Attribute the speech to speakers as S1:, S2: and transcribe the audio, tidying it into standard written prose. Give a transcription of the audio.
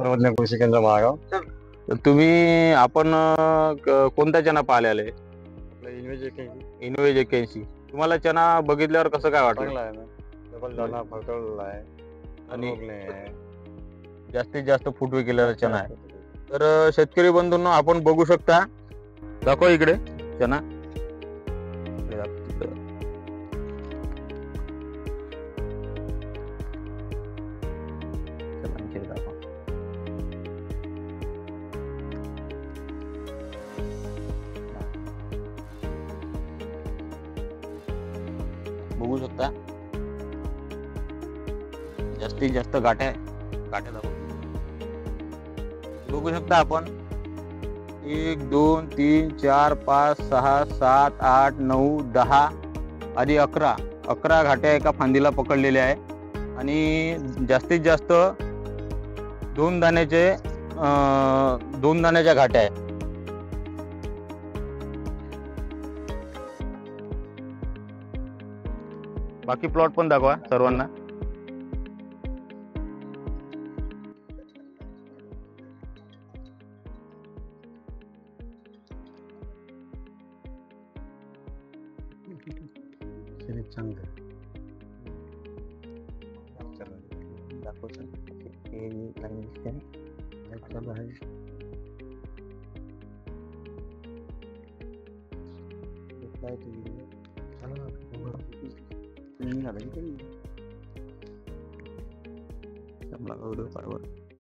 S1: सर्वज्ञ कृषी केंद्र महागाव.
S2: तर तुम्ही आपण कोणता चना पाहिलेला आहे? इनोवेज 81. तुम्हाला चना बघितल्यावर कसं काय वाटलं?
S1: चांगला आहे ना, डबल दाना फळकळलेला आहे
S2: आणि
S1: रोग नाही आहे.
S2: जास्तीत जास्त फुटवे केलेला चना आहे. तर शेतकरी बंधूंनो, आपण बघू शकता. दाखव इकडे चना. इकडे दाखव, तिकडे दाखव. चना इकडे दाखव. बघू शकता जास्तीत जास्त गाठ्या दाखव. बघू शकता आपण 1 2 3 4 5 6 7 8 9 10 आधी 11 घाट्या एका फांदीला पकडलेल्या आहे. आणि जास्तीत जास्त 2 दाण्याच्या घाट्या आहे. बाकी प्लॉट पण दाखवा सर्वांना.